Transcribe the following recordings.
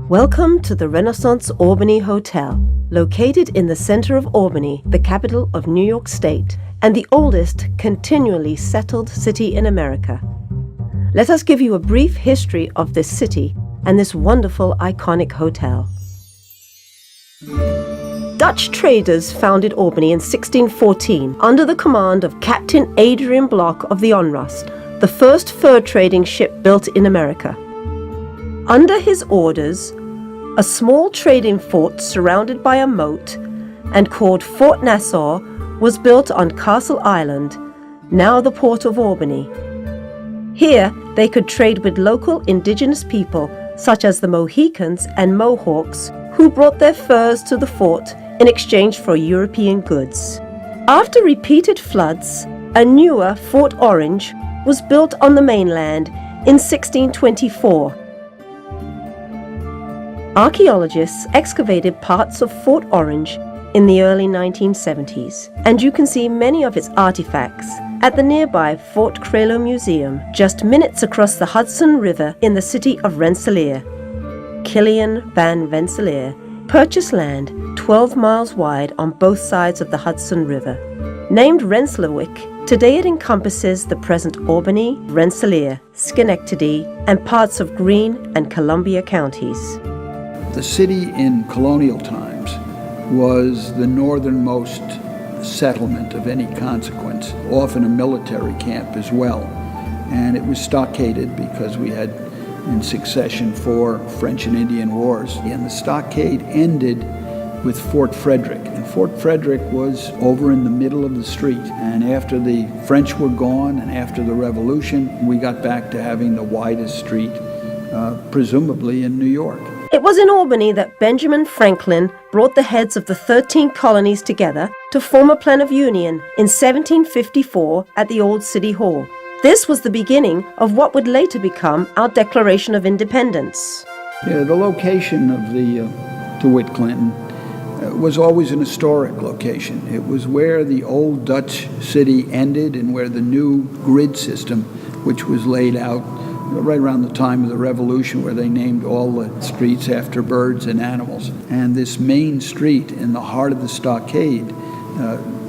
Welcome to the Renaissance Albany Hotel, located in the center of Albany, the capital of New York State, and the oldest continually settled city in America. Let us give you a brief history of this city and this wonderful, iconic hotel. Dutch traders founded Albany in 1614 under the command of Captain Adrian Block of the Onrust, the first fur trading ship built in America. Under his orders, a small trading fort surrounded by a moat and called Fort Nassau was built on Castle Island, now the port of Albany. Here, they could trade with local indigenous people such as the Mohicans and Mohawks, who brought their furs to the fort in exchange for European goods. After repeated floods, a newer Fort Orange was built on the mainland in 1624. Archaeologists excavated parts of Fort Orange in the early 1970s, and you can see many of its artifacts at the nearby Fort Crello Museum, just minutes across the Hudson River in the city of Rensselaer. Kilian van Rensselaer purchased land 12 miles wide on both sides of the Hudson River. Named Rensselaerwick, today it encompasses the present Albany, Rensselaer, Schenectady, and parts of Greene and Columbia counties. The city in colonial times was the northernmost settlement of any consequence, often a military camp as well. And it was stockaded because we had in succession 4 French and Indian wars. And the stockade ended with Fort Frederick. And Fort Frederick was over in the middle of the street. And after the French were gone and after the Revolution, we got back to having the widest street, presumably in New York. It was in Albany that Benjamin Franklin brought the heads of the 13 colonies together to form a plan of union in 1754 at the old City Hall. This was the beginning of what would later become our Declaration of Independence. Yeah, the location of the DeWitt Clinton was always an historic location. It was where the old Dutch city ended and where the new grid system, which was laid out right around the time of the Revolution, where they named all the streets after birds and animals. And this main street in the heart of the stockade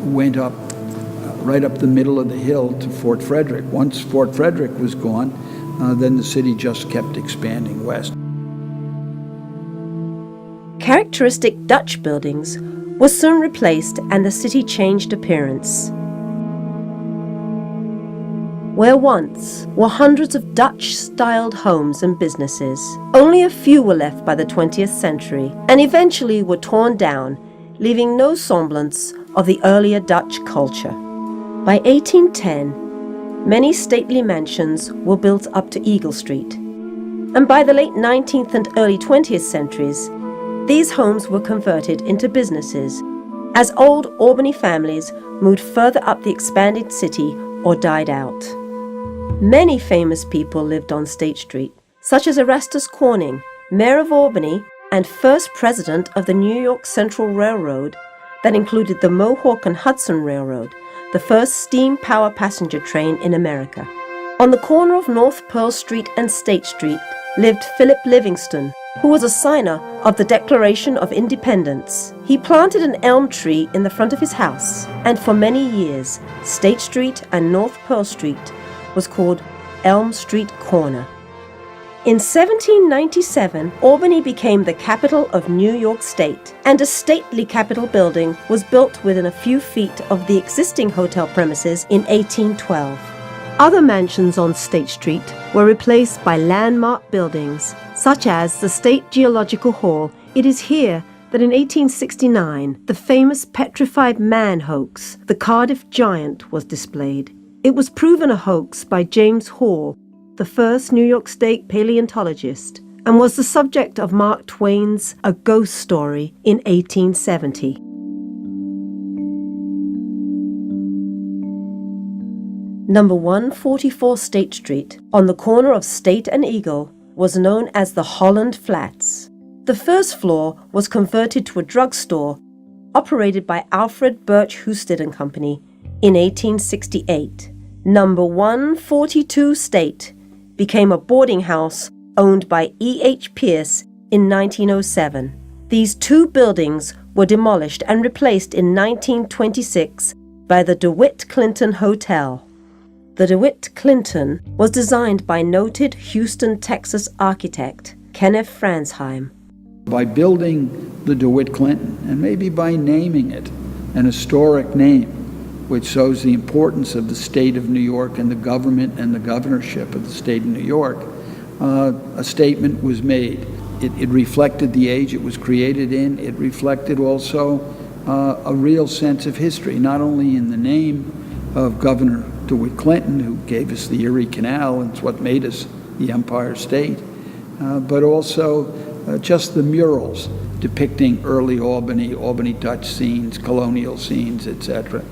went up right up the middle of the hill to Fort Frederick. Once Fort Frederick was gone, then the city just kept expanding west. Characteristic Dutch buildings were soon replaced and the city changed appearance. Where once were hundreds of Dutch-styled homes and businesses, only a few were left by the 20th century and eventually were torn down, leaving no semblance of the earlier Dutch culture. By 1810, many stately mansions were built up to Eagle Street, and by the late 19th and early 20th centuries, these homes were converted into businesses as old Albany families moved further up the expanded city or died out. Many famous people lived on State Street, such as Erastus Corning, Mayor of Albany and first president of the New York Central Railroad that included the Mohawk and Hudson Railroad, the first steam power passenger train in America. On the corner of North Pearl Street and State Street lived Philip Livingston, who was a signer of the Declaration of Independence. He planted an elm tree in the front of his house, and for many years, State Street and North Pearl Street was called Elm Street Corner. In 1797, Albany became the capital of New York State, and a stately Capitol building was built within a few feet of the existing hotel premises in 1812. Other mansions on State Street were replaced by landmark buildings, such as the State Geological Hall. It is here that in 1869, the famous petrified man hoax, the Cardiff Giant, was displayed. It was proven a hoax by James Hall, the first New York State paleontologist, and was the subject of Mark Twain's A Ghost Story in 1870. Number 144 State Street, on the corner of State and Eagle, was known as the Holland Flats. The first floor was converted to a drugstore operated by Alfred Birch Husted and Company in 1868. Number 142 State became a boarding house owned by E.H. Pierce in 1907. These two buildings were demolished and replaced in 1926 by the DeWitt Clinton Hotel. The DeWitt Clinton was designed by noted Houston, Texas architect Kenneth Fransheim. By building the DeWitt Clinton, and maybe by naming it an historic name, which shows the importance of the state of New York and the government and the governorship of the state of New York, a statement was made. It reflected the age it was created in. It reflected also a real sense of history, not only in the name of Governor DeWitt Clinton, who gave us the Erie Canal, and it's what made us the Empire State, but also just the murals depicting early Albany Dutch scenes, colonial scenes, etc.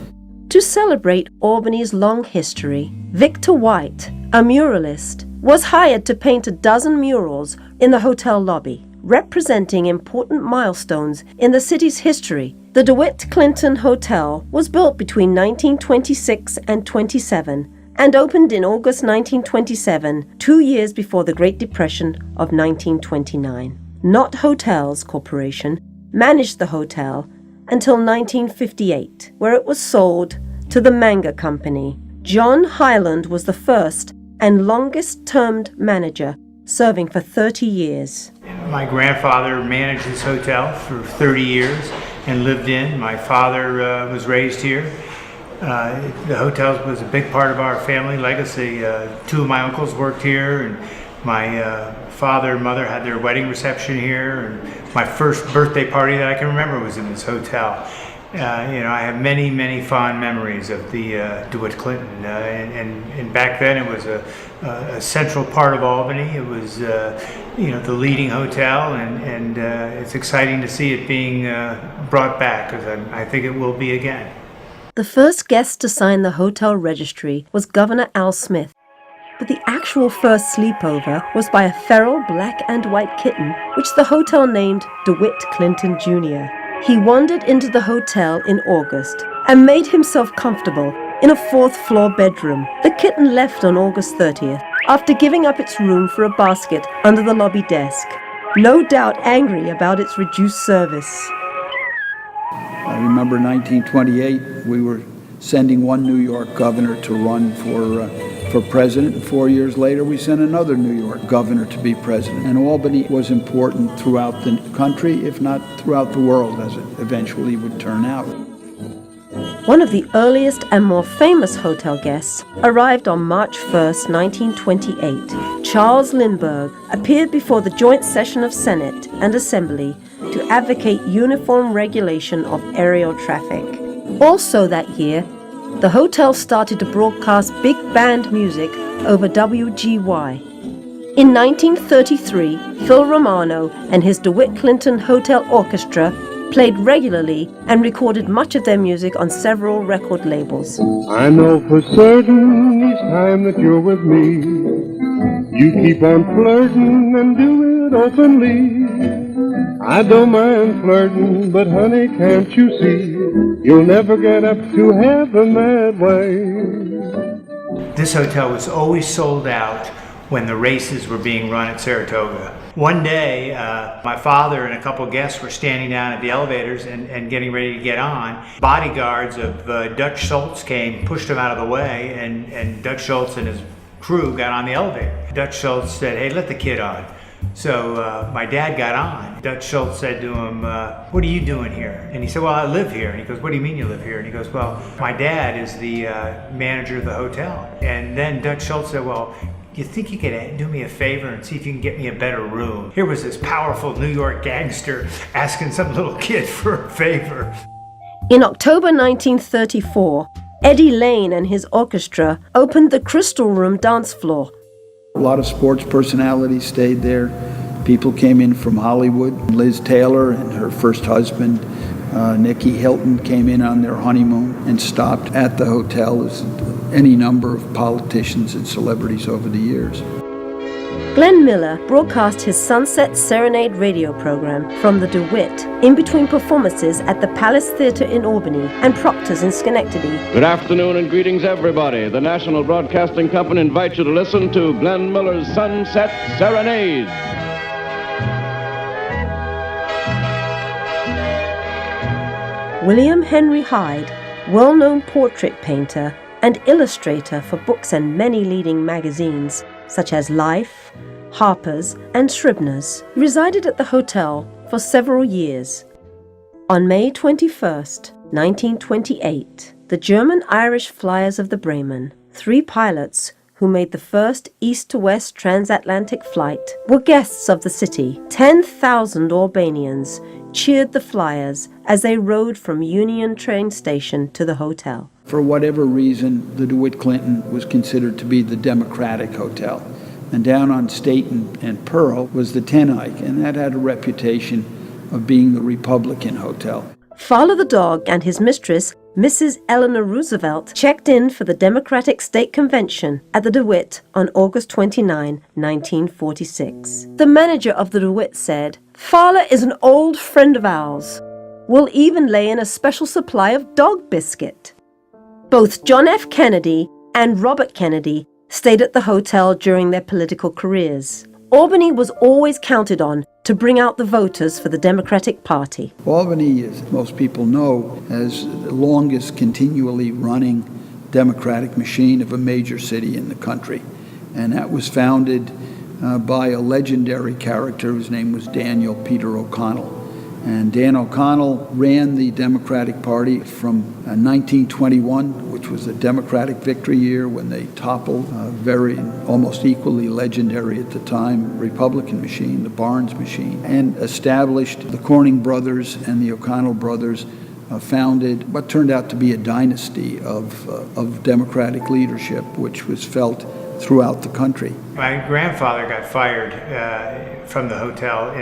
To celebrate Albany's long history, Victor White, a muralist, was hired to paint a dozen murals in the hotel lobby, representing important milestones in the city's history. The DeWitt Clinton Hotel was built between 1926 and 27 and opened in August 1927, 2 years before the Great Depression of 1929. Knott Hotels Corporation managed the hotel until 1958, where it was sold to the Manga Company. John Hyland was the first and longest-termed manager, serving for 30 years. My grandfather managed this hotel for 30 years and lived in. My father was raised here. The hotel was a big part of our family legacy. Two of my uncles worked here, and my father and mother had their wedding reception here, and my first birthday party that I can remember was in this hotel. I have many, many fond memories of the DeWitt Clinton, and back then it was a central part of Albany. It was, the leading hotel, and it's exciting to see it being brought back, because I think it will be again. The first guest to sign the hotel registry was Governor Al Smith, but the actual first sleepover was by a feral black and white kitten, which the hotel named DeWitt Clinton Jr. He wandered into the hotel in August and made himself comfortable in a fourth-floor bedroom. The kitten left on August 30th after giving up its room for a basket under the lobby desk, no doubt angry about its reduced service. I remember 1928, we were sending one New York governor to run for president. 4 years later, we sent another New York governor to be president. And Albany was important throughout the country, if not throughout the world, as it eventually would turn out. One of the earliest and more famous hotel guests arrived on March 1st, 1928. Charles Lindbergh appeared before the joint session of Senate and Assembly to advocate uniform regulation of aerial traffic. Also that year, the hotel started to broadcast big band music over WGY. In 1933, Phil Romano and his DeWitt Clinton Hotel Orchestra played regularly and recorded much of their music on several record labels. I know for certain each time that you're with me, you keep on flirting and do it openly. I don't mind flirting, but honey, can't you see, you'll never get up to heaven that way. This hotel was always sold out when the races were being run at Saratoga. One day, my father and a couple guests were standing down at the elevators and getting ready to get on. Bodyguards of Dutch Schultz came, pushed him out of the way, and Dutch Schultz and his crew got on the elevator. Dutch Schultz said, "Hey, let the kid on." So my dad got on. Dutch Schultz said to him, "What are you doing here?" And he said, "Well, I live here." And he goes, "What do you mean you live here?" And he goes, "Well, my dad is the manager of the hotel." And then Dutch Schultz said, "Well, you think you could do me a favor and see if you can get me a better room?" Here was this powerful New York gangster asking some little kid for a favor. In October 1934, Eddie Lane and his orchestra opened the Crystal Room dance floor. A lot of sports personalities stayed there. People came in from Hollywood. Liz Taylor and her first husband, Nicky Hilton, came in on their honeymoon and stopped at the hotel, as any number of politicians and celebrities over the years. Glenn Miller broadcast his Sunset Serenade radio program from the DeWitt in between performances at the Palace Theatre in Albany and Proctor's in Schenectady. Good afternoon and greetings, everybody. The National Broadcasting Company invites you to listen to Glenn Miller's Sunset Serenade. William Henry Hyde, well-known portrait painter and illustrator for books and many leading magazines such as Life, Harper's, and Scribner's, resided at the hotel for several years. On May 21st, 1928, the German-Irish Flyers of the Bremen, 3 pilots who made the first east-to-west transatlantic flight, were guests of the city. 10,000 Albanians cheered the Flyers as they rode from Union train station to the hotel. For whatever reason, the DeWitt Clinton was considered to be the Democratic hotel. And down on State and Pearl was the Ten Eyck, and that had a reputation of being the Republican hotel. Fowler the dog and his mistress, Mrs. Eleanor Roosevelt, checked in for the Democratic State Convention at the DeWitt on August 29, 1946. The manager of the DeWitt said, "Fowler is an old friend of ours. We'll even lay in a special supply of dog biscuit." Both John F. Kennedy and Robert Kennedy stayed at the hotel during their political careers. Albany was always counted on to bring out the voters for the Democratic Party. Albany, as most people know, has the longest continually running Democratic machine of a major city in the country. And that was founded by a legendary character whose name was Daniel Peter O'Connell. And Dan O'Connell ran the Democratic Party from 1921, which was a Democratic victory year when they toppled a very, almost equally legendary at the time, Republican machine, the Barnes machine, and established the Corning brothers and the O'Connell brothers, founded what turned out to be a dynasty of Democratic leadership, which was felt throughout the country. My grandfather got fired from the hotel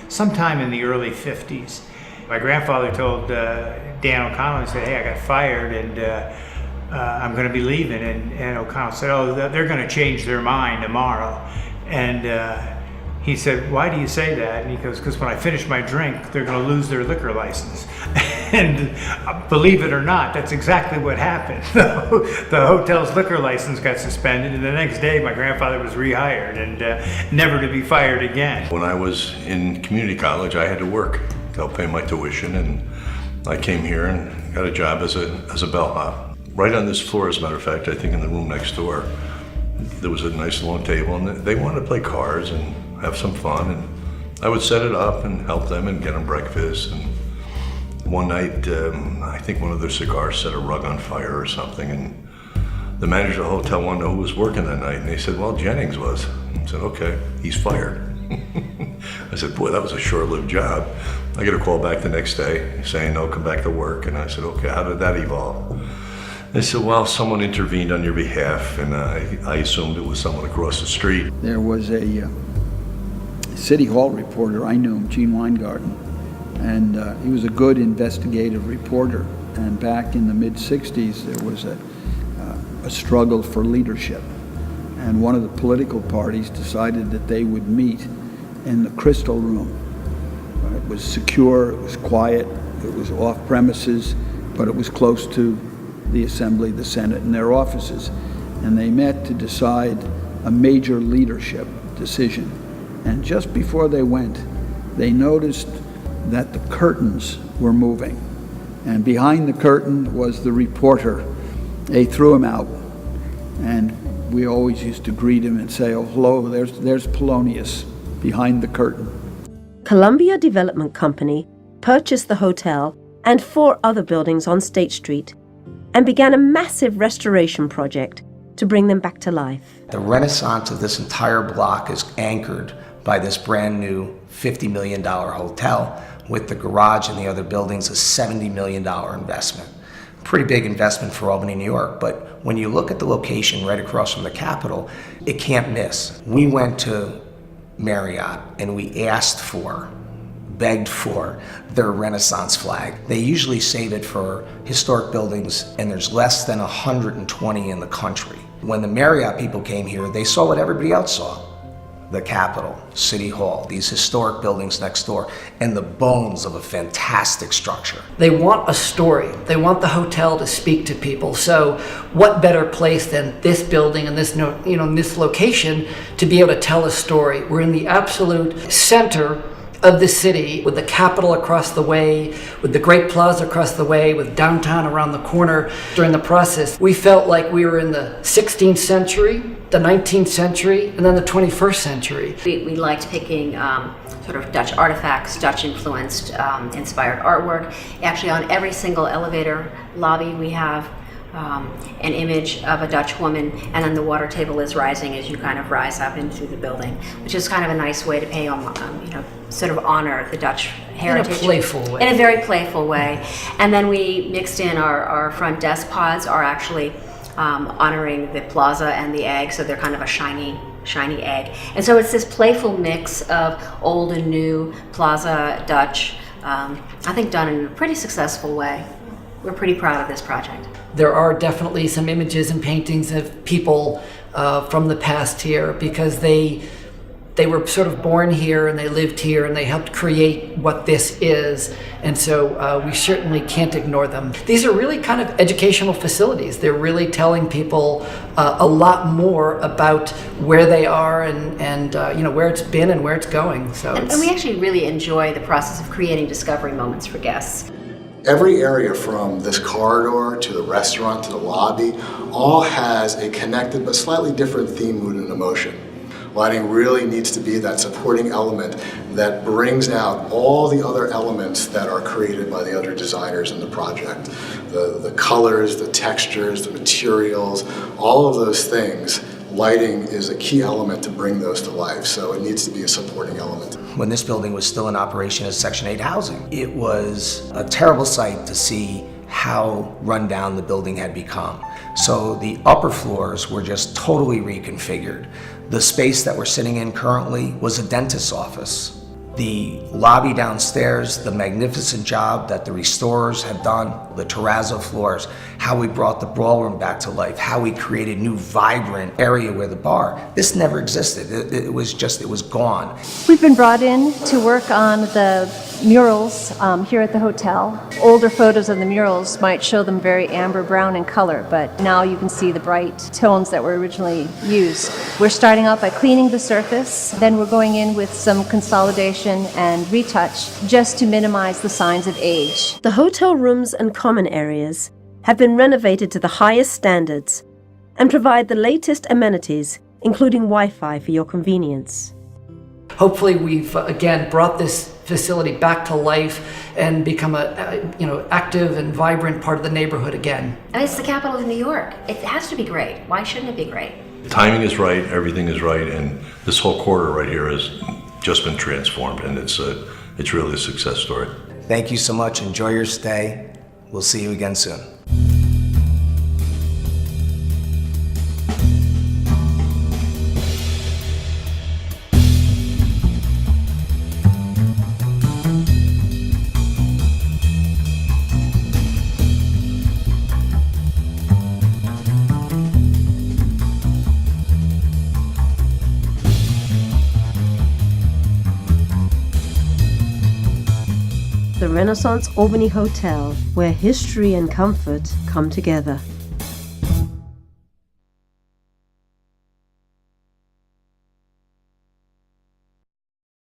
sometime in the early 50s. My grandfather told Dan O'Connell, he said, "Hey, I got fired and I'm going to be leaving." And O'Connell said, "Oh, they're going to change their mind tomorrow." And he said, "Why do you say that?" And he goes, "Because when I finish my drink, they're going to lose their liquor license." And believe it or not, that's exactly what happened. The hotel's liquor license got suspended, and the next day my grandfather was rehired and never to be fired again. When I was in community college, I had to work to help pay my tuition, and I came here and got a job as a bellhop. Right on this floor, as a matter of fact, I think in the room next door, there was a nice long table, and they wanted to play cards and have some fun, and I would set it up and help them and get them breakfast. And one night, I think one of their cigars set a rug on fire or something, and the manager of the hotel wanted to know who was working that night, and they said, "Well, Jennings was." I said, "Okay, he's fired." I said, "Boy, that was a short-lived job." I get a call back the next day saying, "No, come back to work." And I said, "Okay, how did that evolve?" They said, "Well, someone intervened on your behalf," and I assumed it was someone across the street. There was a City Hall reporter, I knew him, Gene Weingarten, and he was a good investigative reporter. And back in the mid-'60s, there was a struggle for leadership. And one of the political parties decided that they would meet in the Crystal Room. It was secure, it was quiet, it was off premises, but it was close to the Assembly, the Senate, and their offices. And they met to decide a major leadership decision. And just before they went, they noticed that the curtains were moving. And behind the curtain was the reporter. They threw him out. And we always used to greet him and say, "Oh, hello, there's Polonius behind the curtain." Columbia Development Company purchased the hotel and 4 other buildings on State Street and began a massive restoration project to bring them back to life. The renaissance of this entire block is anchored by this brand new $50 million hotel, with the garage and the other buildings a $70 million investment. Pretty big investment for Albany, New York, but when you look at the location right across from the Capitol, it can't miss. We went to Marriott and we begged for their Renaissance flag. They usually save it for historic buildings, and there's less than 120 in the country. When the Marriott people came here, they saw what everybody else saw. The Capitol, City Hall, these historic buildings next door, and the bones of a fantastic structure. They want a story. They want the hotel to speak to people. So what better place than this building and this, this location to be able to tell a story? We're in the absolute center of the city, with the Capitol across the way, with the Great Plaza across the way, with downtown around the corner. During the process, we felt like we were in the 16th century, the 19th century, and then the 21st century. We liked picking sort of Dutch artifacts, Dutch-influenced, inspired artwork. Actually, on every single elevator lobby, we have an image of a Dutch woman, and then the water table is rising as you kind of rise up into the building, which is kind of a nice way to pay, sort of honor the Dutch heritage. In a playful way. In a very playful way. And then we mixed in our front desk pods are actually honoring the plaza and the egg, so they're kind of a shiny egg. And so it's this playful mix of old and new plaza Dutch, I think done in a pretty successful way. We're pretty proud of this project. There are definitely some images and paintings of people from the past here, because they were sort of born here and they lived here and they helped create what this is. And so we certainly can't ignore them. These are really kind of educational facilities. They're really telling people a lot more about where they are and where it's been and where it's going. So and we actually really enjoy the process of creating discovery moments for guests. Every area from this corridor to the restaurant to the lobby all has a connected but slightly different theme, mood, and emotion. Lighting really needs to be that supporting element that brings out all the other elements that are created by the other designers in the project. The colors, the textures, the materials, all of those things. Lighting is a key element to bring those to life, so it needs to be a supporting element. When this building was still in operation as Section 8 housing, it was a terrible sight to see how run down the building had become. So the upper floors were just totally reconfigured. The space that we're sitting in currently was a dentist's office. The lobby downstairs, the magnificent job that the restorers have done, the terrazzo floors, how we brought the ballroom back to life, how we created new vibrant area where the bar, this never existed. It was gone. We've been brought in to work on the murals here at the hotel. Older photos of the murals might show them very amber brown in color, but now you can see the bright tones that were originally used. We're starting out by cleaning the surface, then we're going in with some consolidation and retouch just to minimize the signs of age. The hotel rooms and common areas have been renovated to the highest standards and provide the latest amenities, including Wi-Fi for your convenience. Hopefully we've again brought this facility back to life and become a active and vibrant part of the neighborhood again. And it's the capital of New York. It has to be great. Why shouldn't it be great? Timing is right, everything is right, and this whole corridor right here has just been transformed, and it's really a success story. Thank you so much. Enjoy your stay. We'll see you again soon. The Renaissance Albany Hotel, where history and comfort come together.